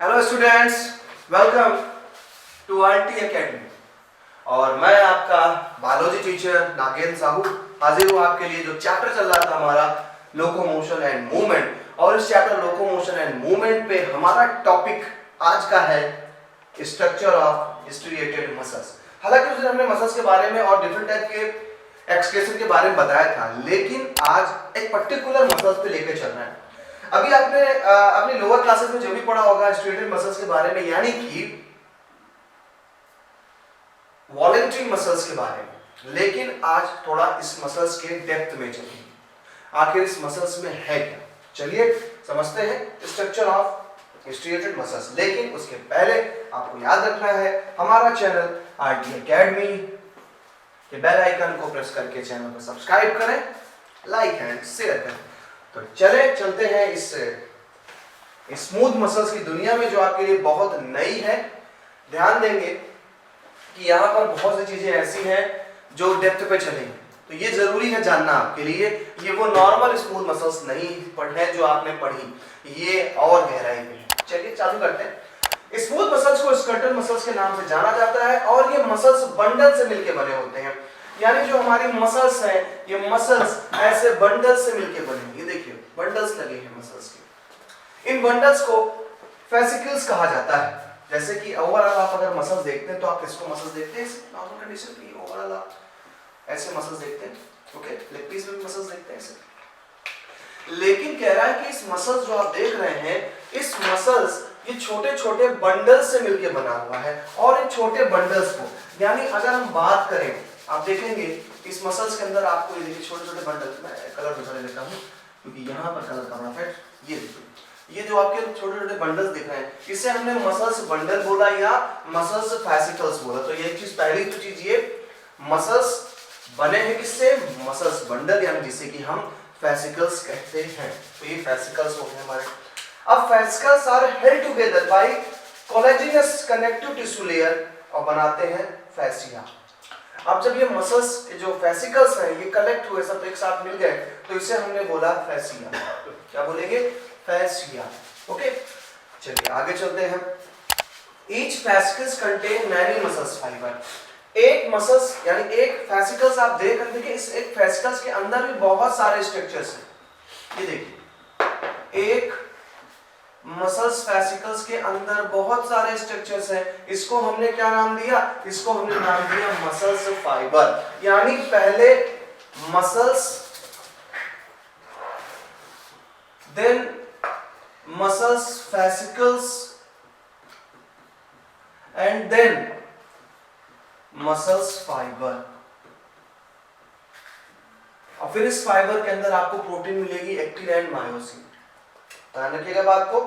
Hello students, welcome to RT academy. और मैं आपका बायोलॉजी टीचर नागेंद्र साहू हाजिर हूँ आपके लिए। जो चैप्टर चल रहा था हमारा लोकोमोशन एंड मूवमेंट, और इस चैप्टर लोकोमोशन एंड मूवमेंट पे हमारा टॉपिक आज का है स्ट्रक्चर ऑफ स्ट्रिएटेड मसल्स। हालांकि उस दिन हमने मसल्स के बारे में और डिफरेंट टाइप के एक्सक्रेशन के बारे में बताया था, लेकिन आज एक पर्टिकुलर मसल्स पे लेके चल रहा है। अभी आपने अपनी लोअर क्लासेस में जो भी पढ़ा होगा स्ट्रिएटेड मसल्स के बारे में, यानी कि वॉलेंट्री मसल्स के बारे में, लेकिन आज थोड़ा इस मसल्स के डेप्थ में चलेंगे। आखिर इस मसल्स में है क्या, चलिए समझते हैं स्ट्रक्चर ऑफ स्ट्रिएटेड मसल्स। लेकिन उसके पहले आपको याद रखना है हमारा चैनल आरटी एकेडमी के बेल आइकन को प्रेस करके चैनल को सब्सक्राइब करें, लाइक एंड शेयर करें। तो चलते हैं इस स्मूथ मसल्स की दुनिया में जो आपके लिए बहुत नई है। ध्यान देंगे कि यहाँ पर बहुत सी चीजें ऐसी हैं जो डेप्थ पे चलेंगी, तो ये जरूरी है जानना आपके लिए। ये वो नॉर्मल स्मूथ मसल्स नहीं है जो आपने पढ़ी, ये और गहराई में है। चलिए चालू करते हैं। स्मूथ मसल्स को स्कर्टल मसल्स के नाम से जाना जाता है, और ये मसल्स बंडल से मिलकर बने होते हैं। यानी जो हमारी मसल्स हैं, ये मसल्स ऐसे बंडल्स से मिलकर बने। ये देखिए बंडल्स लगे हैं मसल्स के। इन बंडल्स को फेसिकल्स कहा जाता है। जैसे कि ओवरऑल आप अगर मसल्स देखते हैं तो आप किसको मसल्स देखते हैं नॉर्मल कंडीशन में, ओवरऑल आप ऐसे मसल्स देखते हैं, ओके, लेग पीस में भी मसल्स देखते हैं ऐसे। लेकिन कह रहा है कि इस मसल्स जो आप देख रहे हैं, इस मसल्स ये छोटे छोटे बंडल्स से मिलकर बना हुआ है। और इन छोटे बंडल्स को, यानी अगर हम बात करें, आप देखेंगे इस मसल्स के अंदर आपको ये देखिए छोटे छोटे बंडल, मैं कलर दूसरा लेता हूँ क्योंकि यहाँ पर कलर का इफेक्ट, ये देखिए ये जो आपके छोटे छोटे बंडल्स दिख रहे हैं, इसे हमने मसल्स बंडल बोला या मसल्स फैसिकल्स बोला। तो ये चीज, पहली तो चीज, ये मसल्स बने हैं किससे, मसल्स बंडल, यानी जिसे कि हम फैसिकल्स कहते हैं। तो ये फैसिकल्स हो गए हमारे। अब fascicles are held together by collagenous connective tissue layer और बनाते हैं फैसिया। अब जब ये मसल्स जो फैसिकल्स हैं ये कलेक्ट हुए, सब एक साथ मिल गए, तो इसे हमने बोला फैसिया। क्या बोलेंगे, फैसिया, ओके। चलिए आगे चलते हैं। Each fascicles contain many muscles fibre. एक मसल्स यानी एक फैसिकल्स आप देख रहे हैं, इस एक फैसिकल्स के अंदर भी बहुत सारे स्ट्रक्चर्स हैं। ये देखिए एक मसल्स फैसिकल्स के अंदर बहुत सारे स्ट्रक्चर्स हैं। इसको हमने क्या नाम दिया, इसको हमने नाम दिया मसल्स फाइबर। यानी पहले muscles, then muscles fascicles, and then muscles fibre. और फिर इस फाइबर के अंदर आपको प्रोटीन मिलेगी, एक्टिन एंड मायोसिन। ध्यान रखिएगा बात को।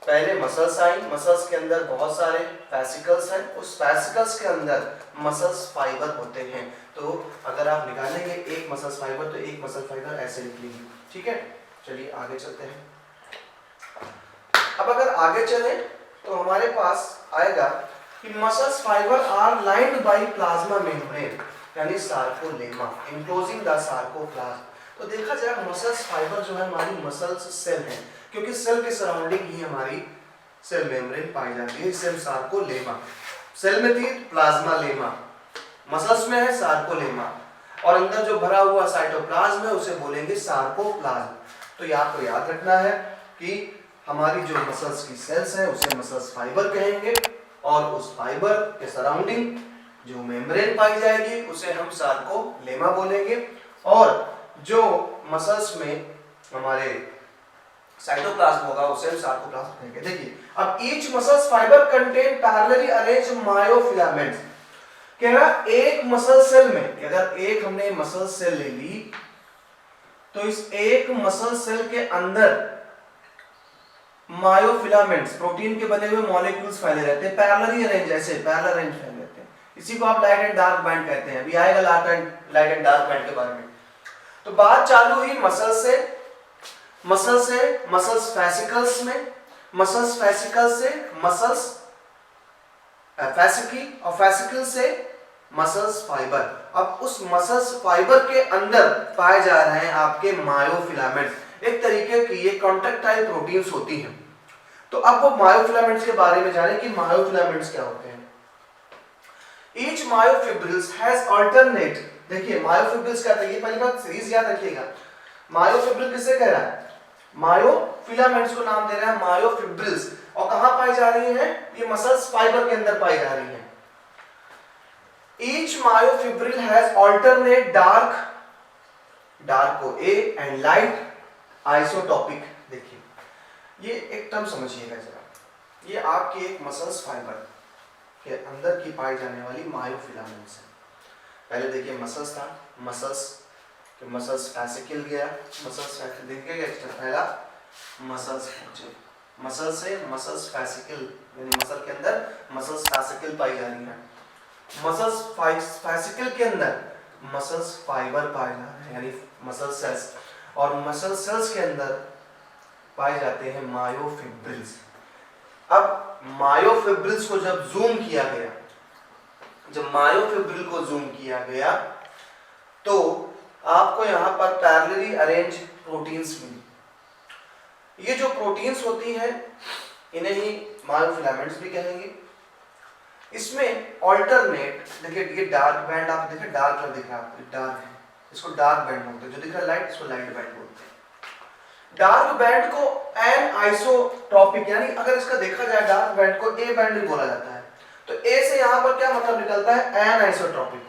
पहले मसल्स आई, मसल्स के अंदर बहुत सारे फैसिकल्स हैं, उस फैसिकल्स के अंदर मसल्स फाइबर होते हैं। तो अगर आप निकालेंगे एक मसल्स फाइबर तो एक मसल फाइबर ऐसे निकलेगी, ठीक है। चलिए आगे चलते हैं। अब अगर आगे चले तो हमारे पास आएगा कि muscles fibre are lined by plasma membrane, यानी सार्कोलेमा इनक्लोजिंग द सार्कोप्लाज्म। तो देखा जाए मसल्स फाइबर जो है हमारी मसल्स सेल है, क्योंकि सेल के सराउंडिंग ही हमारी सेल मेम्ब्रेन पाई जाती है। सेल सार्कोलेमा, सेल में थी प्लाज्मा लेमा, मसल्स में है सार्कोलेमा, और अंदर जो भरा हुआ साइटोप्लाज्म है उसे बोलेंगे सार्कोप्लाज्म। तो ये आपको याद रखना है कि हमारी जो मसल्स की सेल्स है उसे मसल्स फाइबर कहेंगे, और उस फाइबर के सराउंडिंग जो मेम्ब्रेन पाई जाएगी उसे हम सार्कोलेमा बोलेंगे, और जो मसल्स में हमारे साइटोप्लाज्म होगा उसे हम सार्कोप्लाज्म कहेंगे। देखिए अब each muscles fibre contain parallelly arranged myofilaments. कह रहा एक मसल सेल में, अगर एक हमने मसल सेल ले ली तो इस एक मसल सेल के अंदर मायोफिलामेंट्स, प्रोटीन के बने हुए मॉलिक्यूल्स फैले रहते हैं, पैरेलली अरेंज, ऐसे पैरेलल अरेंज फैले रहते हैं। इसी को आप लाइट एंड डार्क बैंड कहते हैं। अभी आएगा लाइट एंड डार्क बैंड के बारे में। तो बात चालू हुई मसल से मसल्स फैसिकल्स में, मसल्स फैसिकल से मसल्स फैसिकी, और फैसिकल से मसल्स फाइबर। अब उस मसल्स फाइबर के अंदर पाए जा रहे हैं आपके मायोफिलामेंट्स। एक तरीके की ये कॉन्ट्रैक्टाइल प्रोटीन्स होती हैं। तो अब वो मायोफिलामेंट्स के बारे में जाने कि मायोफिलामेंट्स क्या होते हैं। ईच मायोफिब्रिल्स हैज अल्टरनेट, देखिए मायोफिब्रिल्स क्या है, ये पहली बात सीरीज याद रखिएगा। मायोफिब्रिल किससे कह रहा है, मायोफिलामेंट्स को नाम दे रहा है मायोफिब्रिल्स, और कहां पाई जा रही है, ये मसल्स फाइबर के अंदर पाई जा रही है। Each myofibril has alternate dark को ए एंड लाइट आइसोटॉपिक। देखिए ये एक टर्म समझिएगा जरा, ये आपकी एक मसल्स फाइबर के अंदर की पाई जाने वाली मायोफिलामेंट्स है। पहले देखिए मसल्स था, मसल्स फैसिकल गया, मसल्स फैसिकल देखिएगा पहला मसल्स मसल से मसल्स फैसिकल, यानी मसल के अंदर मसल्स फैसिकल पाई जा रही है। मसल्स फैसिकल के अंदर मसल्स फाइबर पाए जा रहे हैं, यानी मसल सेल्स, और मसल सेल्स के अंदर पाए जाते हैं मायोफिब्रिल्स। अब मायोफिब्रिल्स को जब जूम किया गया, जब मायोफिब्रिल को जूम किया गया तो आपको यहां पर पैरेलली अरेंज प्रोटीन्स मिली। ये जो प्रोटीन्स होती हैं इन्हें ही मायोफिलामेंट्स भी कहेंगे। इसमें ऑल्टरनेट, देखिए ये डार्क बैंड, आप देखिए डार्क कलर दिख रहा है आपको, डार्क है, इसको डार्क बैंड बोलते हैं, जो दिख रहा है लाइट, इसको लाइट बैंड बोलते हैं। डार्क बैंड को एन आइसोट्रॉपिक, यानी अगर इसका देखा जाए डार्क बैंड को ए बैंड भी बोला जाता है, तो ए से यहां पर क्या मतलब निकलता है, एन आइसोट्रॉपिक।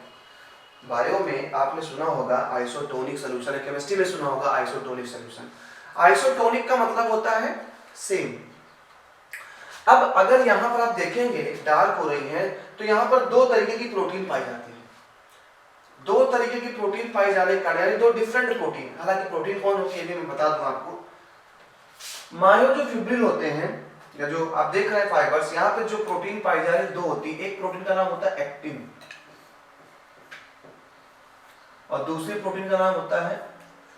बायो में आपने सुना होगा आइसोटोनिक सॉल्यूशन, केमिस्ट्री में सुना होगा आइसोटोनिक सॉल्यूशन। आइसोटोनिक का मतलब होता है सेम। अब अगर यहां पर आप देखेंगे डार्क हो रही है, तो यहां पर दो तरीके की प्रोटीन पाई जाती है, दो तरीके की प्रोटीन पाई जाने के कारण, यानी दो डिफरेंट प्रोटीन। हालांकि प्रोटीन कौन होती है ये भी मैं बता दूं आपको। मायो जो फिब्रिल होते हैं, या जो आप देख रहे हैं फाइबर्स, यहाँ पे जो प्रोटीन पाई जा रही है दो होती है। एक प्रोटीन का नाम होता है एक्टिन और दूसरे प्रोटीन का नाम होता है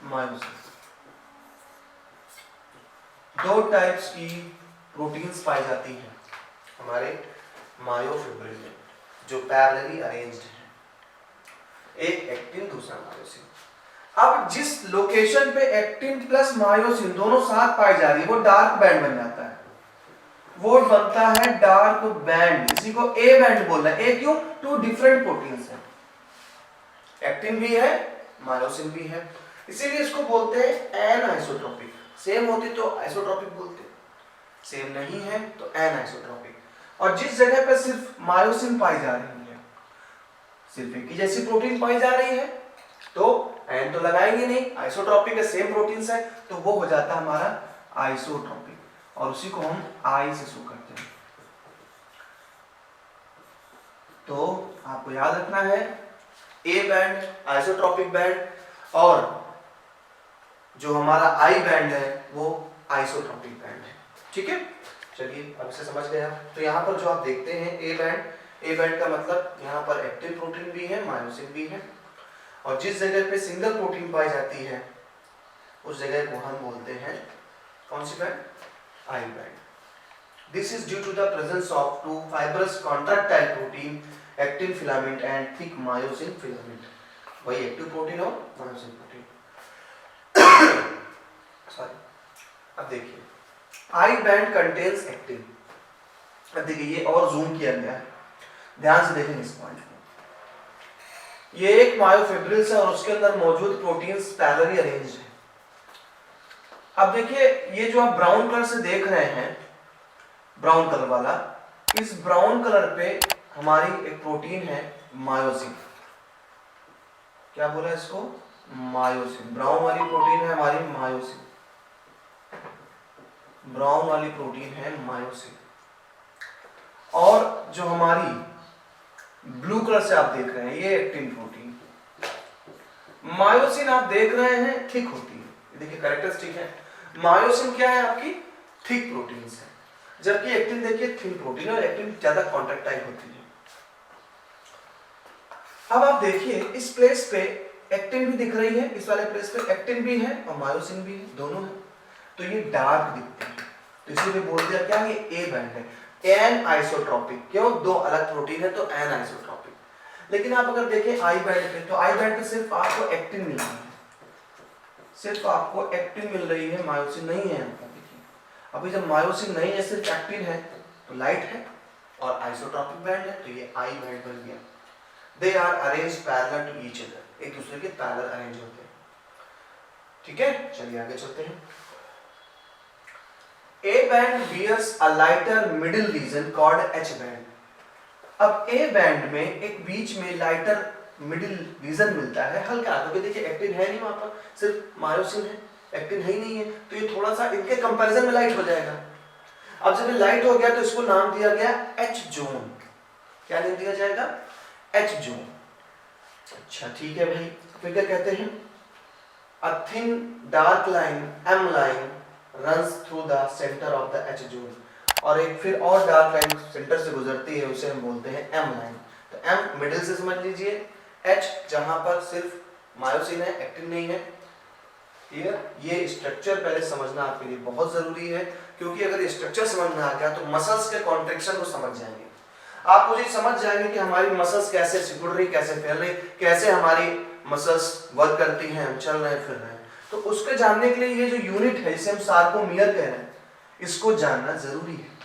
मायोसिन। दो टाइप्स की प्रोटीन्स पाई जाती हैं हमारे मायोफिब्रिल में, जो पैरेलली अरेंज्ड है, एक एक्टिन दूसरा मायोसिन। अब जिस लोकेशन पे एक्टिन प्लस मायोसिन दोनों साथ पाई जा रही है वो डार्क बैंड बन जाता है, वो बनता है डार्क बैंड। इसी को ए बैंड बोलना है। ए क्यों, टू डिफरेंट प्रोटीन्स हैं, एक्टिन भी है मायोसिन भी है, इसीलिए इसको बोलते हैं एन आइसोट्रोपिक। सेम होती तो आइसोट्रोपिक बोलते, सेम नहीं है तो एन आइसोट्रोपिक। और जिस जगह पे सिर्फ मायोसिन पाई जा रही है, सिर्फ एक ही जैसी प्रोटीन पाई जा रही है, तो एन तो लगाएंगे नहीं, आइसोट्रोपिक है, सेम प्रोटीन्स है, तो वो हो जाता है हमारा आइसोट्रोपिक, और उसी को हम आई से शो करते हैं। तो आपको याद रखना है ए बैंड आइसोट्रोपिक बैंड, और जो हमारा आई बैंड है वो आइसोट्रोपिक बैंड है। ठीक है, चलिए अब इसे समझ गए आप। तो यहाँ पर जो आप देखते हैं ए बैंड का मतलब यहाँ पर एक्टिव प्रोटीन भी है, मायोसिन भी है, और जिस जगह पे सिंगल प्रोटीन पाई जाती है उस जगह को हम बोलते हैं कौन सी band, I band. This is due to the presence of two fibrous contractile protein, actin filament and thick myosin filament. वही एक्टिव प्रोटीन और मायोसिन प्रोटीन। सॉरी, अब देखिए आई बैंड कंटेन्स एक्टिन। अब देखिए ये और जूम किया गया है, ध्यान से देखेंगे इस पॉइंट को। ये एक मायोफिब्रिल्स है और उसके अंदर मौजूद प्रोटीन्स पैरेलली अरेंज्ड है। अब देखिए ये जो आप ब्राउन कलर से देख रहे हैं, ब्राउन कलर वाला, इस ब्राउन कलर पे हमारी एक प्रोटीन है मायोसिन। क्या बोला इसको, मायोसिन। ब्राउन वाली प्रोटीन है हमारी मायोसिन, ब्राउन वाली प्रोटीन है मायोसिन। और जो हमारी ब्लू कलर से आप देख रहे हैं ये एक्टिन प्रोटीन। मायोसिन आप देख रहे हैं थिक होती है, देखिए कैरेक्टरिस्टिक है। मायोसिन क्या है आपकी, थिक प्रोटीन्स है, जबकि एक्टिन देखिए थिन प्रोटीन, और एक्टिन ज्यादा कॉन्ट्रैक्टाइल होती है। अब आप देखिए इस प्लेस पे एक्टिन भी दिख रही है, इस वाले प्लेस पे एक्टिन भी है और मायोसिन भी है, दोनों है, तो ये डार्क दिखते हैं, तो इसीलिए बोल दिया क्या, ये ए बैंड है, एन आइसोट्रोपिक। क्यों, दो अलग प्रोटीन है तो एन आइसोट्रोपिक। लेकिन आप अगर देखें आई बैंड पे, तो आई बैंड पे सिर्फ आपको एक्टिन मिल रही है, सिर्फ आपको एक्टिन मिल रही है, मायोसिन नहीं है यहाँ पर। देखिए अभी जब मायोसिन नहीं है, सिर्फ एक्टिन है, तो लाइट है और आइसोट्रोपिक बैंड है, तो ये आई बैंड बन गया। They are arrange parallel to each other, एक दूसरे के पैरेलल अरेंज होते हैं। ठीक है, चलिए आगे चलते हैं। A band bears a lighter middle region called H band. अब ए बैंड में एक बीच में लाइटर मिडिल रीजन मिलता है, हल्का, क्योंकि देखिए एक्टिन है नहीं वहां पर, सिर्फ मायोसिन है, एक्टिन है ही नहीं है, तो ये थोड़ा सा इनके कंपैरिजन में लाइट हो जाएगा। अब जब ये लाइट हो गया तो इसको नाम दिया गया एच जोन। क्या नाम दिया जाएगा? H zone. अच्छा ठीक है भाई, फिर क्या कहते हैं? A thin dark line M line runs through the centre of the H zone, और एक फिर और डार्क लाइन सेंटर से गुजरती है, उसे हम बोलते हैं एम लाइन। तो एम मिडिल से समझ लीजिए, एच जहां पर सिर्फ मायोसिन है, एक्टिन नहीं है। क्लियर? ये स्ट्रक्चर पहले समझना आपके लिए बहुत जरूरी है, क्योंकि अगर ये स्ट्रक्चर समझ में आ गया तो मसल्स के कॉन्ट्रैक्शन को समझ जाएंगे आप। मुझे समझ जाएंगे कि हमारी मसल्स कैसे सिकुड़ रही, कैसे फैल रही, कैसे हमारी मसल्स वर्क करती हैं, हम चल रहे हैं, फिर रहे हैं। तो उसके जानने के लिए ये जो यूनिट है, इसे हम सार्कोमियर कह रहे हैं, इसको जानना जरूरी है।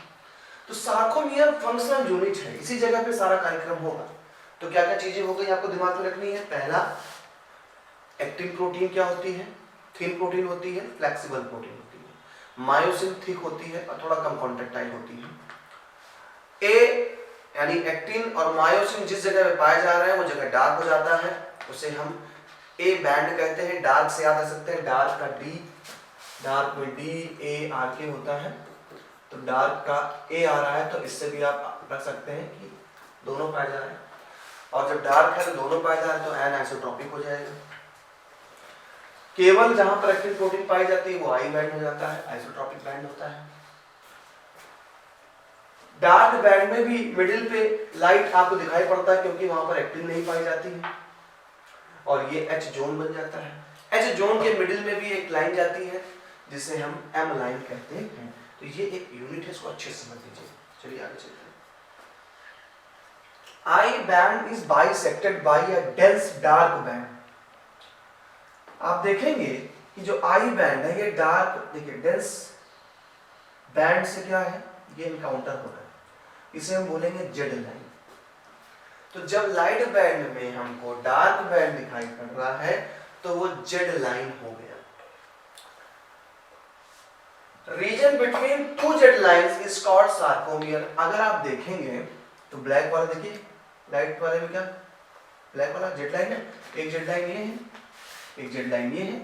तो सार्कोमियर फंक्शनल यूनिट है, इसी जगह पे सारा कार्यक्रम होगा। तो क्या क्या चीजें हो गई आपको दिमाग में रखनी है? पहला, एक्टिन प्रोटीन क्या होती है? थिन प्रोटीन होती है, फ्लेक्सिबल प्रोटीन होती है। मायोसिन थिक होती है और थोड़ा कम कॉन्ट्रैक्टाइल होती है। ए यानी एक्टिन और मायोसिन जिस जगह पे पाए जा रहे हैं वो जगह डार्क हो जाता है, उसे हम ए बैंड कहते हैं। डार्क से याद रख सकते हैं, डार्क का डी, डार्क में डी ए आर के होता है, तो डार्क का ए आ रहा है, तो इससे भी आप रख सकते हैं कि दोनों पाए जा रहे हैं। और जब डार्क है तो दोनों पाए जा रहे हैं, तो एन आइसोट्रोपिक हो जाएगा। केवल जहां पर एक्टिन प्रोटीन पाई जाती है वो आई बैंड हो जाता है, आइसोट्रोपिक बैंड होता है। डार्क बैंड में भी मिडिल पे लाइट आपको दिखाई पड़ता है, क्योंकि वहां पर एक्टिन नहीं पाई जाती है, और ये एच जोन बन जाता है। एच जोन के मिडिल में भी एक लाइन जाती है जिसे हम एम लाइन कहते हैं। तो ये एक यूनिट है, इसको अच्छे से समझ लीजिए। चलिए आगे चलते हैं। I band is bisected by a dense dark band. आप देखेंगे कि जो आई बैंड है ये डार्क, देखिए डेंस बैंड से क्या है, ये इनकाउंटर हो रहा है, इसे हम बोलेंगे जेड लाइन। तो जब लाइट बैंड में हमको डार्क बैंड दिखाई पड़ रहा है तो वो जेड लाइन हो गया। Region between two Z lines is called sarcomere. अगर आप देखेंगे तो ब्लैक वाला देखिए, लाइट वाले में क्या ब्लैक वाला जेड लाइन है, एक जेड लाइन ये है, एक जेड लाइन ये है।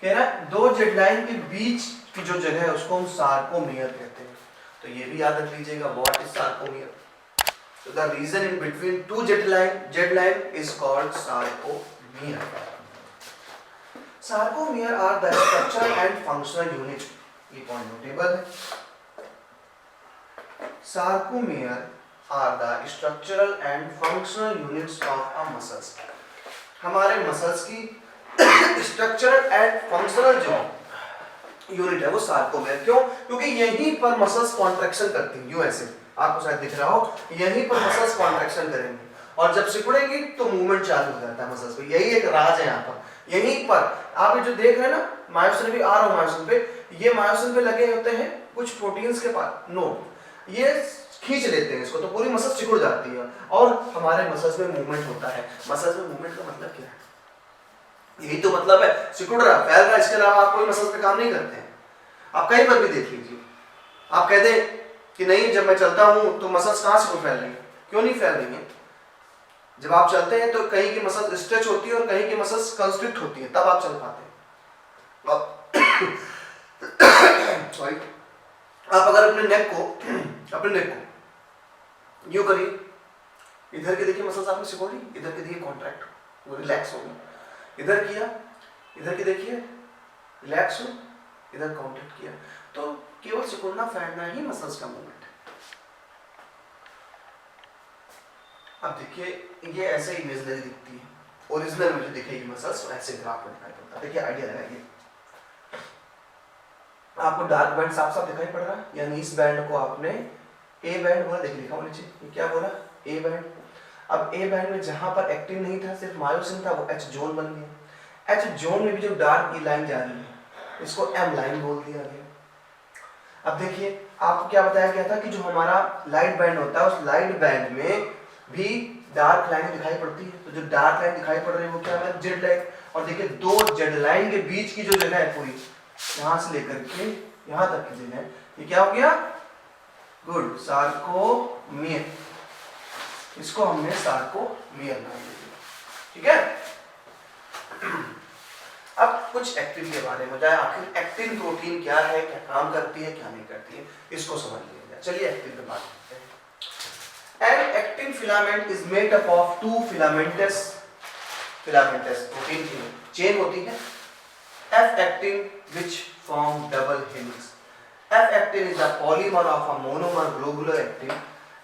कह रहा है दो जेड लाइन के बीच की जो जगह है उसको हम सार्कोमियर कहते हैं। तो ये भी याद रख लीजिएगा, what is sarcomere? So the region in between two jet line is called sarcomere. Sarcomere are the structural and functional unit. ये पॉइंट नोटेबल है। Sarcomere are the structural and functional units of a muscles. हमारे muscles की structural and functional जो unit है वो sarcomere. क्यों? क्योंकि यहीं पर मसल्स कॉन्ट्रैक्शन करती हैं, यूं ऐसे आपको शायद दिख रहा हो, यहीं पर मसल्स कॉन्ट्रैक्शन करेंगे और जब सिकुड़ेंगी तो मूवमेंट चालू हो जाता है मसल्स पे। यही एक राज है यहाँ पर। यहीं पर आप ये जो देख रहे हैं ना, मायोसिन भी आ रहा हूँ मायोसिन पे, ये मायोसिन पे लगे होते हैं कुछ प्रोटीन्स के पास नोड, ये खींच लेते हैं इसको, तो पूरी मसल सिकुड़ जाती है और हमारे मसल्स में मूवमेंट होता है। मसल्स में मूवमेंट का मतलब क्या है? यही तो मतलब है, सिकुड़ रहा, फैल रहा, इसके अलावा आप कोई मसल्स पे काम नहीं करते हैं। आप कहीं पर भी देख लीजिए, आप कहते हैं कि नहीं जब मैं चलता हूं तो मसल्स कहां से फैल रही है? क्यों नहीं फैल रही है? जब आप चलते हैं तो कहीं की मसल्स स्ट्रेच होती है और कहीं की मसल्स कंस्ट्रिक्ट होती है, तब आप चल पाते हैं। सॉरी, आप अगर अपने नेक को यूं करिए, इधर के देखिए मसल्स आपने सिकोड़ी, इधर के देखिए कॉन्ट्रैक्ट वो रिलैक्स हो गई, इधर किया, इधर के देखिए रिलैक्स हो, इधर कॉन्ट्रैक्ट किया, तो केवल सिकुड़ना फैलना ही मसल्स का मूवमेंट है। अब देखिए ये ऐसे इमेज लगी दिखती है, ओरिजिनल में जो दिखेगी मसल्स ऐसे ग्राफ में दिखाई पड़ता है। देखिए आइडिया लगाइए, आपको डार्क बैंड साफ साफ दिखाई पड़ रहा है, यानी इस बैंड को आपने ए बैंड बोला, देखिए लिखा हुआ नीचे, ये क्या बोला? A band. अब ए बैंड में जहां पर एक्टिन नहीं था, सिर्फ मायोसिन था, वो एच जोन बन गया। एच जोन में भी जो डार्क की लाइन जा रही है इसको एम लाइन बोल दिया गया। अब देखिए आपको क्या बताया गया था कि जो हमारा लाइट बैंड होता है उस लाइट बैंड में भी डार्क लाइन दिखाई पड़ती है। तो जो डार्क लाइन दिखाई पड़ रही है वो क्या है, जेड लाइन। और देखिए दो जेड लाइन के बीच की जो जगह है पूरी यहां से लेकर के यहां तक की जगह, ये क्या हो गया, गुड, सार्कोमियर। इसको हमने सार्कोमियर नाम दिया, ठीक है। अब कुछ एक्टिन के बारे में बताया, आखिर एक्टिन प्रोटीन क्या है, क्या काम करती है, क्या नहीं करती है, इसको समझ लिया जाए। चलिए एक्टिन पे बात करते हैं। An actin filament is made up of two filamentous protein की चेन होती है, F actin which form double helix. F actin is a polymer of a monomer globular actin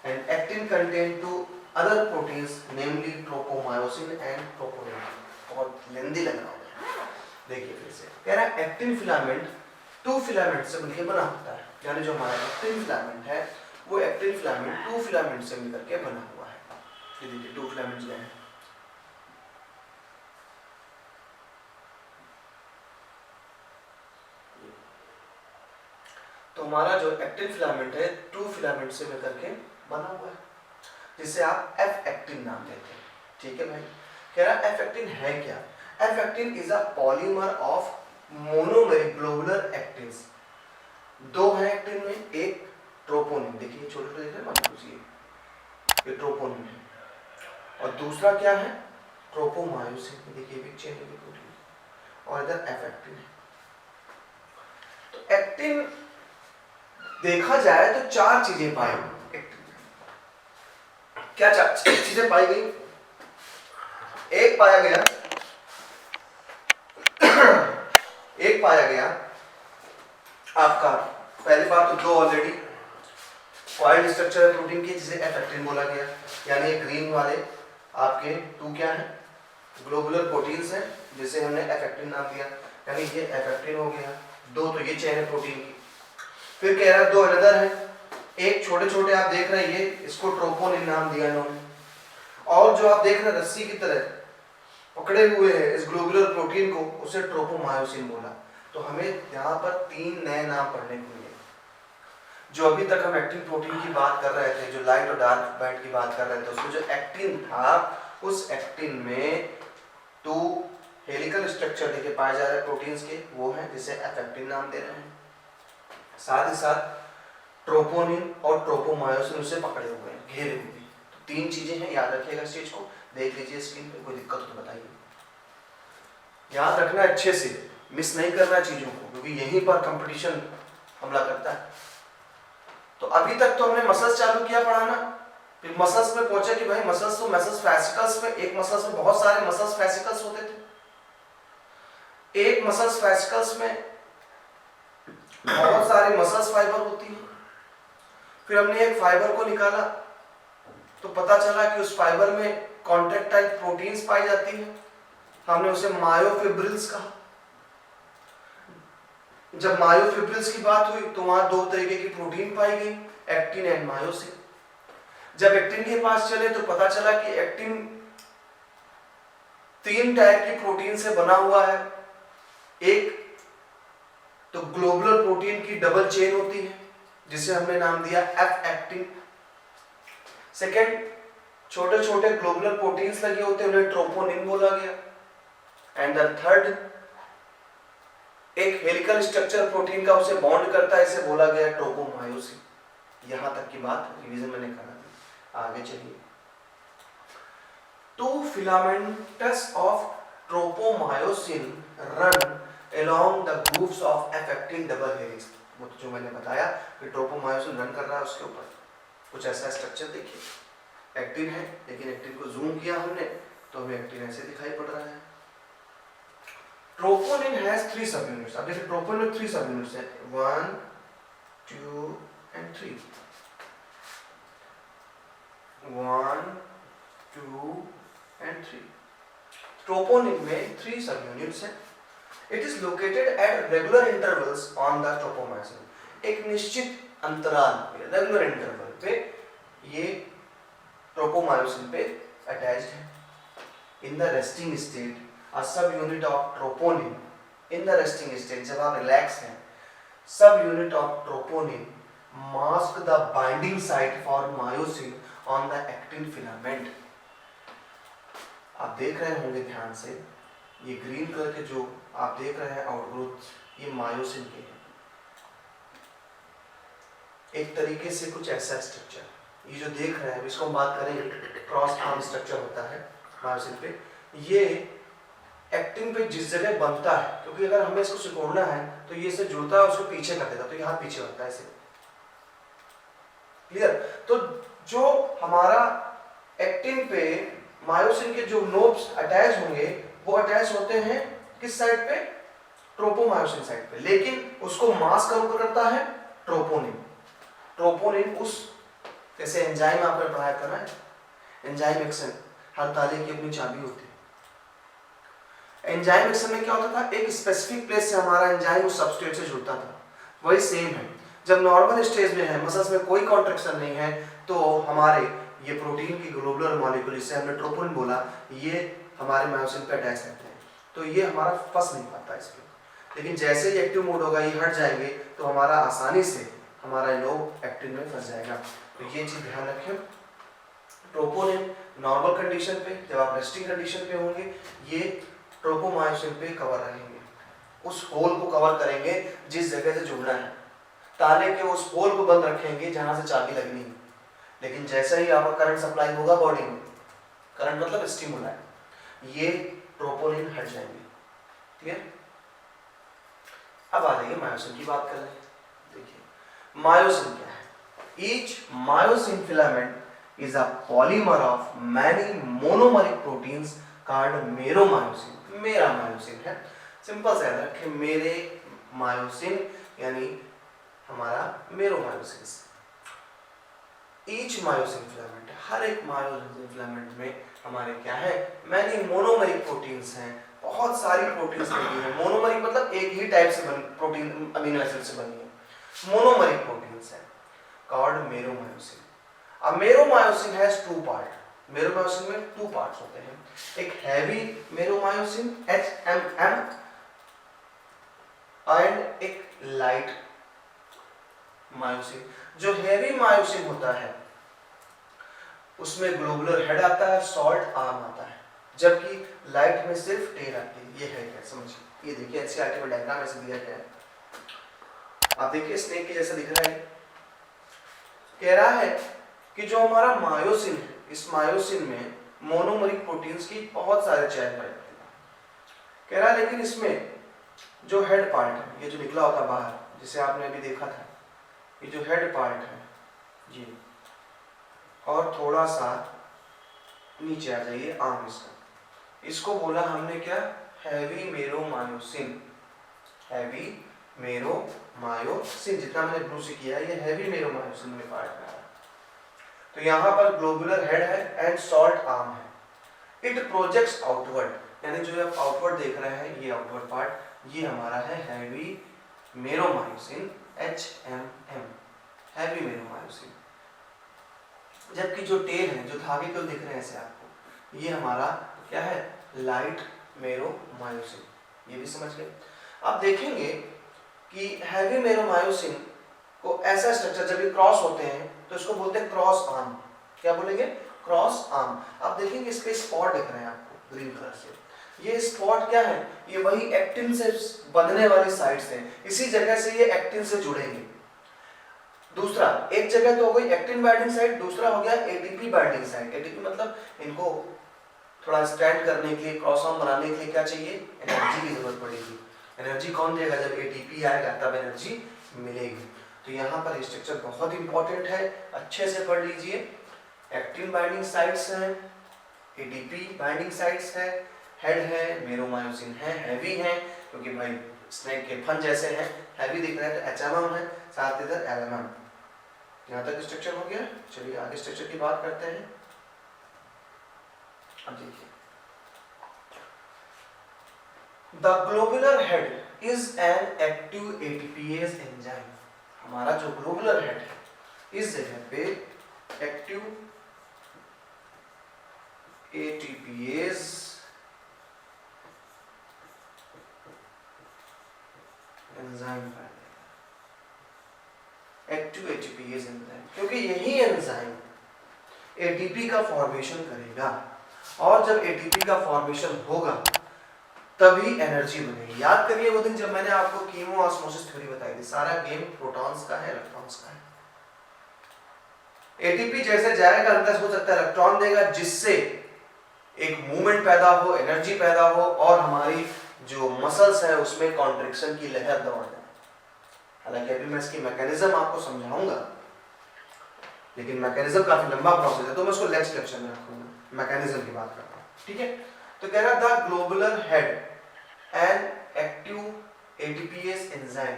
and actin contain two other proteins namely tropomyosin and troponin. बहुत लेंदी लग रहा होगा, देखिए फिर से कह रहा है एक्टिन फिलामेंट टू फिलामेंट से मिलकर बना होता है, यानी जो हमारा एक्टिन फिलामेंट है वो एक्टिन फिलामेंट टू फिलामेंट से मिलकर के बना हुआ है। ये देखिए टू फिलामेंट्स हैं, तो हमारा जो एक्टिन फिलामेंट है टू फिलामेंट से मिलकर के बना हुआ है, जिसे आप एफ एक्टिन नाम देते हैं, ठीक है भाई। कह रहा है एफ एक्टिन है क्या, F actin is a polymer of monomeric globular actins. दो है एक्टिन में, एक ट्रोपोनिन, देखिए छोटे छोटे दिख रहे हैं ना, ये ट्रोपोनिन है, और दूसरा क्या है ट्रोपोमायोसिन, देखिए भी चेन की प्रोटीन, और इधर एफ एक्टिन है। तो एक्टिन देखा जाए तो चार चीजें पाई गई, क्या चार चीजें पाई गई, एक पाया गया आपका, पहली बात तो दो ऑलरेडी कॉइल्ड स्ट्रक्चर है प्रोटीन की जिसे एफ एक्टिन बोला गया, यानी ये ग्रीन वाले आपके टू क्या है ग्लोबुलर प्रोटीन्स हैं जिसे हमने एफ एक्टिन नाम दिया, यानी ये एफ एक्टिन हो गया, दो तो ये चेन है प्रोटीन की। फिर कह रहा है दो अनदर है, एक छोटे छोटे आप देख रहे हैं ये, इसको ट्रोपोनिन नाम दिया इन्होंने, और जो आप देख रहे हैं रस्सी की तरह पकड़े हुए हैं इस ग्लोबुलर प्रोटीन को, उसे ट्रोपोमायोसिन बोला। तो हमें यहाँ पर तीन नए नाम पढ़ने को मिले। जो अभी तक हम एक्टिन प्रोटीन की बात कर रहे थे, जो लाइट और डार्क बैंड की बात कर रहे थे, उसमें जो एक्टिन था उस एक्टिन में टू हेलिकल स्ट्रक्चर देखे पाए जा रहे प्रोटीन्स के, वो हैं जिसे एफ एक्टिन नाम दे रहे हैं। साथ ही साथ ट्रोपोनिन और ट्रोपोमायोसिन उसे पकड़े हुए हैं, घेरे हुए हैं। तो तीन चीजें हैं, याद रखिएगा इस चीज को, देख लीजिए स्क्रीन पे, कोई दिक्कत हो तो बताइए। याद रखना अच्छे से, मिस नहीं करना चीजों को, क्योंकि यहीं पर कंपटीशन हमला करता है। तो अभी तक तो हमने मसल्स चालू किया पढ़ाना, फिर मसल्स में पहुंचे कि भाई मसल्स तो मसल्स फैसिकल्स में, एक मसल्स में बहुत सारे मसल्स फैसिकल्स होते थे, एक मसल्स फैसिकल्स में बहुत सारे मसल्स फाइबर होती है। फिर हमने एक फाइबर को निकाला तो पता चला कि उस फाइबर में कॉन्ट्रैक्टाइल प्रोटीन्स पाई जाती है, हमने उसे मायोफिब्रिल्स कहा। जब मायोफिब्रिल्स की बात हुई तो वहां दो तरीके की प्रोटीन पाई गई, एक्टिन एंड मायोसिन। जब एक्टिन के पास चले तो पता चला कि एक्टिन तीन टाइप की प्रोटीन से बना हुआ है, एक तो ग्लोबुलर प्रोटीन की डबल चेन होती है जिसे हमने नाम दिया एफ एक्टिन। सेकेंड, छोटे छोटे ग्लोबुलर प्रोटीन्स लगे होते हैं, उन्हें ट्रोपोनिन बोला गया। एंड द थर्ड, एक हेलिकल स्ट्रक्चर प्रोटीन का उसे बॉन्ड करता है, इसे बोला गया ट्रोपोमायोसिन। यहां तक की बात रिवीजन मैंने करा दी, आगे चलिए। Two filaments of tropomyosin run along the grooves of F actin double helix। वो तो जो मैंने बताया कि ट्रोपोमायोसिन रन कर रहा है उसके ऊपर, कुछ ऐसा स्ट्रक्चर देखिए, एक्टिन है लेकिन एक्टिन को जूम किया हमने तो हमें एक्टिन ऐसे दिखाई पड़ रहा है। ट्रोपोनिन हैज 3 सब यूनिट्स। अब देखिए ट्रोपोनिन में 3 सब यूनिट्स हैं, 1 2 एंड 3, 1 2 एंड 3। ट्रोपोनिन में 3 सब यूनिट्स हैं। It is located at regular intervals on the tropomyosin। एक निश्चित अंतराल पे, रेगुलर इंटरवल पे ये ट्रोपोमायोसिन पे अटैच्ड है। In the resting state, a sub unit of troponin in the resting state, जब आप रिलैक्स हैं सब unit of troponin mask the binding site for myosin on the actin filament. आप देख रहे होंगे ध्यान से, ये ग्रीन कलर के जो आप देख रहे हैं आउटग्रोथ, ये मायोसिन के हैं। एक तरीके से कुछ ऐसा स्ट्रक्चर, ये जो देख रहे हैं इसको हम बात करें क्रॉस आर्म स्ट्रक्चर होता है मायोसिन पे। ये एक्टिन पे जिस जगह बनता है, क्योंकि अगर हमें इसको सिकोड़ना है तो ये से जुड़ता है, उसको पीछे कर देता है, तो यहाँ पीछे होता है इसे। क्लियर? तो जो हमारा एक्टिन पे मायोसिन के जो नोब्स अटैच होंगे वो अटैच होते हैं किस साइड पे? ट्रोपोमायोसिन साइड पे। लेकिन उसको मास्क कौन करता है? ट्रोपोनिन। ट्रोपोनिन उस, जैसे एंजाइम आपने पढ़ाया था ना, एंजाइम एक्शन, हर ताले की अपनी चाबी होती है। एंजाइम एक्शन में क्या होता था? एक स्पेसिफिक प्लेस से हमारा एंजाइम उस सबस्ट्रेट से जुड़ता था। वही सेम है, जब नॉर्मल स्टेज में है, मसल्स में कोई कॉन्ट्रैक्शन नहीं है, तो हमारे ये प्रोटीन की ग्लोबुलर मॉलिक्यूल, जिसे हमने ट्रोपोनिन बोला, ये हमारे मायोसिन पे अटैच रहते हैं, तो ये हमारा फंस नहीं पाता इस पर। लेकिन जैसे ही एक्टिव मोड होगा, ये हट जाएंगे, तो हमारा आसानी से हमारा लोग एक्टिन में फंस जाएगा। तो ये चीज ध्यान रखें। ट्रोपोनिन नॉर्मल कंडीशन पे, जब आप रेस्टिंग कंडीशन पे होंगे, ये ट्रोपोमायोसिन पे कवर रहेंगे, उस होल को कवर करेंगे जिस जगह से जुड़ना है, ताले के उस होल को बंद रखेंगे जहां से चाबी लगनी है। लेकिन जैसे ही आपका करंट सप्लाई होगा बॉडी में, करंट मतलब स्टिमुलाई, ये ट्रोपोनिन हट जाएंगे। क्लियर? अब आ जाइए मायोसिन की बात कर रहे हैं। देखिए मायोसिन क्या है? Each myosin filament is a polymer of many monomeric proteins called meromyosin. Meromyosin है, सिंपल सा याद रखें, मेरे मायोसिन यानी हमारा मेरोमायोसिन। ईच मायोसिन फिलामेंट, हर एक मायोसिन फिलामेंट में हमारे क्या है? मैनी मोनोमरिक प्रोटीन्स हैं, बहुत सारी प्रोटीन्स बनी है। मोनोमरिक मतलब एक ही टाइप से बनी प्रोटीन, अमीनो एसिड से बनी है। मोनोमरिक प्रोटीन्स हैं कॉल्ड मेरोमायोसिन। अब मेरोमायोसिन हैज टू पार्ट। मेरोमायोसिन में टू पार्ट्स होते हैं, एक हैवी मेरोमायोसिन HMM एंड एक लाइट मायोसिन। जो हैवी मायोसिन होता है उसमें ग्लोबुलर हेड आता है, सॉल्ट आर्म आता है, जबकि लाइट में सिर्फ टेल आती है। ये है क्या? समझिए, ये देखिए एनसीईआरटी में डायग्राम ऐसे दिया गया है, आप देखिए स्नेक के जैसा दिख रहा है। कह रहा है कि जो हमारा मायोसिन है, इस मायोसिन में मोनोमरिक प्रोटीन्स की बहुत सारे चेन पाए जाते हैं। कह रहा है लेकिन इसमें जो हेड पार्ट है, ये जो निकला होता बाहर, जिसे आपने अभी देखा था, ये जो हेड पार्ट है ये, और थोड़ा सा नीचे आ जाइए आर्म इसका, इसको बोला हमने क्या? हैवी मेरोमायोसिन। हैवी मेरोमायोसिन, जितना मैंने ब्लू से किया है, ये हैवी मेरोमायोसिन में पार्ट में आ रहा है। तो यहाँ पर ग्लोबुलर हेड है एंड सॉल्ट आर्म है। इट प्रोजेक्ट्स आउटवर्ड, यानी जो आप आउटवर्ड देख रहे हैं, ये आउटवर्ड पार्ट, ये हमारा है हैवी मेरोमायोसिन HMM, हैवी मेरोमायोसिन। जबकि जो टेल है, जो धागे को दिख रहे हैं ऐसे आपको, ये हमारा क्या है? लाइट मेरोमायोसिन। ये भी समझ गए। आप देखेंगे कि हैवी मेरोमायोसिन को ऐसा स्ट्रक्चर, जब ये क्रॉस होते हैं तो इसको बोलते हैं क्रॉस आर्म। क्या बोलेंगे? Cross arm. आप देखेंगे इस पे स्पॉट दिख रहे हैं आपको ग्रीन कलर से, ये स्पॉट क्या है? ये वही एक्टिन से बंधने वाली साइड्स हैं, इसी जगह से ये एक्टिन से जुड़ेंगे। दूसरा, एक जगह तो हो गई एक्टिन बाइंडिंग साइट, दूसरा हो गया एटीपी बाइंडिंग साइट। एटीपी मतलब इनको थोड़ा स्टैंड करने के लिए, क्रॉस आर्म बनाने के लिए क्या चाहिए? एनर्जी की जरूरत पड़ेगी। एनर्जी कौन देगा? जब एटीपी आएगा तब एनर्जी मिलेगी। तो यहाँ पर स्ट्रक्चर बहुत इंपॉर्टेंट है, अच्छे से पढ़ लीजिए। एक्टिन बाइंडिंग साइट्स हैं, एटीपी बाइंडिंग साइट्स है, हेड है, मेरोमायोसिन है, हैवी है, क्योंकि भाई स्नेक के फन जैसे हैं, हैवी दिख रहा है तो HMM है, साथ इधर LMM। यहाँ तक स्ट्रक्चर हो गया। चलिए आगे स्ट्रक्चर की बात करते हैं। अब देखिए, the globular head is an active ATPase enzyme. हमारा जो ग्लोबुलर हेड है, इस जगह पे एक्टिव एटीपीएज एंजाइम पाया जाएगा। एटीपीएस एंजाइम, क्योंकि यही एंजाइम एटीपी का फॉर्मेशन करेगा और जब एटीपी का फॉर्मेशन होगा तभी एनर्जी बनेगी। याद करिए वो दिन जब मैंने आपको कीमो ऑस्मोसिस थ्योरी बताई थी, सारा गेम प्रोटॉन्स का है, इलेक्ट्रॉन्स का है। एटीपी जैसे जाएगा अंदर हो सकता है इलेक्ट्रॉन देगा, जिससे एक मूवमेंट पैदा हो, एनर्जी पैदा हो और हमारी जो मसल्स है उसमें कॉन्ट्रैक्शन की लहर दौड़ जाए। हालांकि अभी मैं इसकी मैकेनिज्म आपको समझाऊंगा, लेकिन मैकेनिज्म काफी लंबा प्रोसेस है तो मैं उसको नेक्स्ट लेक्चर में रखूंगा, मैकेनिज्म की बात करता हूँ, ठीक है। तो कह रहा था globular head an active ATPase enzyme,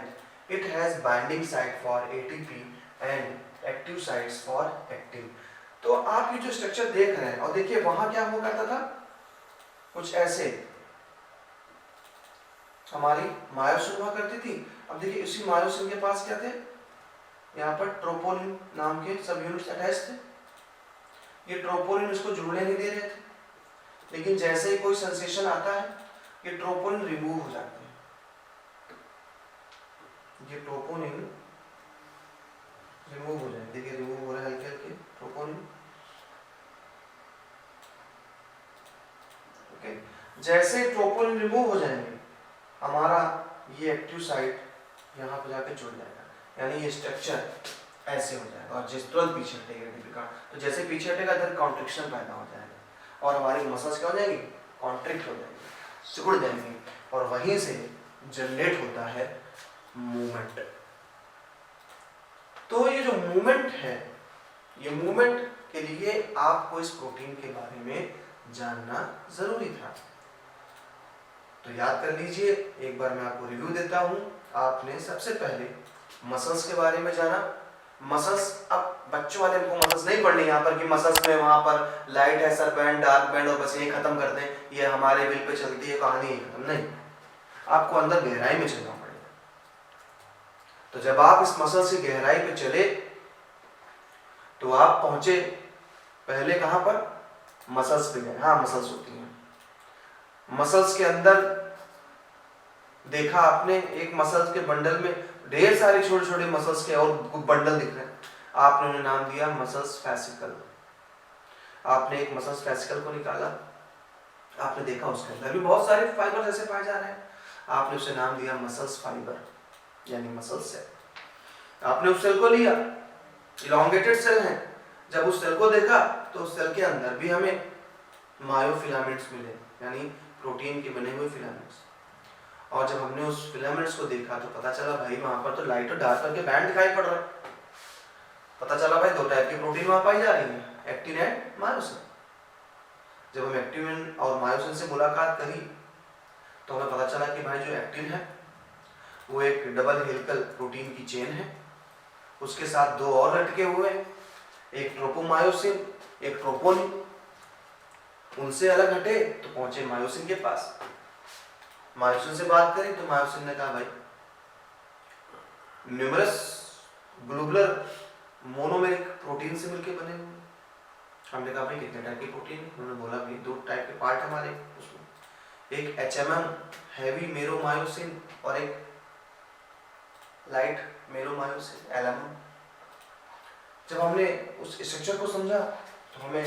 it has binding site for ATP and active sites for actin. तो आप ये जो स्ट्रक्चर देख रहे हैं, और देखिए वहां क्या हुआ करता था, कुछ ऐसे हमारी मायोसिन हुआ करती थी। अब देखिए उसी मायोसिन के पास क्या थे, यहाँ पर ट्रोपोनिन नाम के सब यूनिट्स अटैच थे। ये ट्रोपोनिन इसको जुड़ने नहीं दे रहे थे, लेकिन जैसे ही कोई सेंसेशन आता है ये ट्रोपोनिन रिमूव हो जाते हैं। ये ट्रोपोनिन रिमूव हो जाए, देखिए रिमूव हो रहा है हल्के हल्के ट्रोपोनिन। ओके, जैसे ट्रोपोनिन रिमूव हो जाएंगे हमारा ये एक्टिव साइट यहाँ पे जाके जुड़ जाएगा, यानी ये स्ट्रक्चर ऐसे हो जाएगा और जिस तुरंत पीछे हटेगा एटीपी का, तो जैसे पीछे हटेगा इधर कॉन्ट्रैक्शन पैदा हो जाएगा और हमारी मसल्स क्या हो जाएगी, कॉन्ट्रैक्ट हो जाएगी, सिकुड़ जाएंगी और वहीं से जनरेट होता है मूवमेंट। तो ये जो मूवमेंट है, ये मूवमेंट के लिए आपको इस प्रोटीन के बारे में जानना जरूरी था। तो याद कर लीजिए, एक बार मैं आपको रिव्यू देता हूं। आपने सबसे पहले मसल्स के बारे में जाना। मसल्स, अब बच्चों वाले हमको मसल्स नहीं पढ़नी यहाँ पर कि मसल्स में वहां पर लाइट है, सर बैंड, डार्क बैंड और बस यही खत्म कर दें, ये हमारे विल पे चलती है, कहानी ही खत्म नहीं। आपको अंदर गहराई में चलना पड़ेगा। तो जब आप इस मसल्स की गहराई पे चले तो आप पहुंचे पहले कहां पर, मसल्स पे गए। हाँ, मसल्स होती हैं। मसल्स के अंदर देखा आपने एक मसल्स के बंडल में ढेर सारे छोटे छोटे मसल्स के और बंडल दिख रहे हैं, आपने उन्हें नाम दिया मसल्स फैसिकल। आपने एक मसल्स फैसिकल को निकाला, आपने देखा उसके अंदर भी बहुत सारे फाइबर ऐसे पाए जा रहे हैं, आपने उसे नाम दिया मसल्स फाइबर यानी मसल सेल। आपने उस सेल को लिया, इलॉन्गेटेड सेल है। जब उस सेल को देखा तो उस सेल के अंदर भी हमें मायोफिलामेंट्स मिले, यानी प्रोटीन के बने हुए फिलामेंट्स। और जब हमने उस फिलामेंट्स को देखा तो पता चला भाई वहां पर तो लाइट और डार्क करके बैंड दिखाई पड़ रहा है। पता चला भाई दो टाइप की प्रोटीन वहां पाई जा रही है, एक्टिन एंड मायोसिन। जब हम एक्टिन और मायोसिन से मुलाकात करी तो हमें पता चला कि भाई जो एक्टिन है वो एक डबल हेलिकल प्रोटीन की चेन है, उसके साथ दो और लटके हुए हैं, एक ट्रोपोमायोसिन, एक ट्रोपोनिन। उनसे अलग हटे तो पहुंचे मायोसिन के पास। मायोसिन से बात करी तो मायोसिन ने कहा भाई न्यूमरस ग्लोबुलर मोनोमेरिक प्रोटीन से मिलकर बने हुए। हमने कहा भाई कितने टाइप के प्रोटीन है? उन्होंने बोला भाई दो टाइप के पार्ट हमारे उसमें, एक एचएमएम हैवी मेरोमायोसिन और एक लाइट मेरोमायोसिन एलएमएम। जब हमने उस स्ट्रक्चर को समझा तो हमें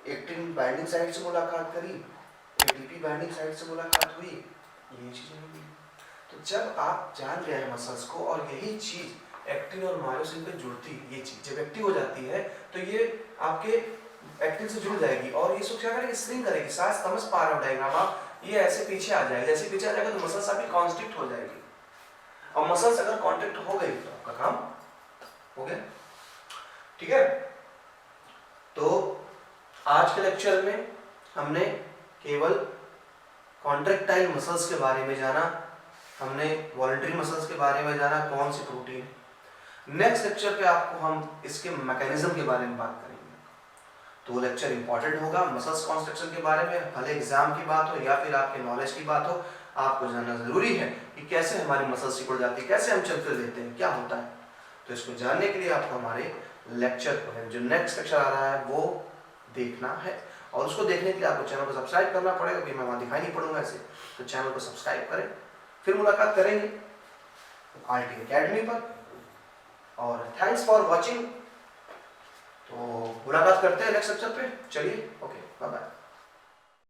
एक्टिन बाइंडिंग साइट से मुलाकात करी, एटीपी बाइंडिंग साइट से मुलाकात हुई, ये चीजें हुई। तो जब आप जान गए हैं मसल्स को और यही चीज एक्टिन और मायोसिन पे जुड़ती, ये चीज जब एक्टिव हो जाती है तो ये आपके एक्टिन से जुड़ जाएगी और ये क्या करेगी, स्ट्रिंग करेगी। शायद समझ पा रहे हो डायग्राम आप, ये ऐसे पीछे आ जाएगा, जैसे पीछे आ जाएगा तो मसल्स आपकी कॉन्स्ट्रिक्ट हो जाएगी और मसल्स अगर कॉन्ट्रैक्ट हो गई तो आपका काम हो गया। ठीक है, तो आज के लेक्चर में हमने केवल कॉन्ट्रैक्टाइल मसल्स के बारे में जाना, हमने वॉलंटरी मसल्स के बारे में जाना, कौन सी प्रोटीन है। नेक्स्ट लेक्चर पे आपको हम इसके मैकेनिज्म के बारे में बात करेंगे। तो वो लेक्चर इंपॉर्टेंट होगा, मसल्स कॉन्स्ट्रक्शन के बारे में, भले एग्जाम की बात हो या फिर आपके नॉलेज की बात हो, आपको जानना जरूरी है कि कैसे हमारी मसल्स सिकुड़ जाती है, कैसे हम चलते रहते हैं, क्या होता है। तो इसको जानने के लिए आपको हमारे लेक्चर को जो नेक्स्ट लेक्चर आ रहा है वो देखना है, और उसको देखने के लिए आपको चैनल को सब्सक्राइब करना पड़ेगा, क्योंकि मैं वहाँ दिखाई नहीं पड़ूंगा ऐसे। तो चैनल को सब्सक्राइब करें, फिर मुलाकात करेंगे आरटी एकेडमी पर। Thanks for watching. तो मुलाकात करते हैं नेक्स्ट लेक्चर पे। चलिए, ओके, बाय बाय।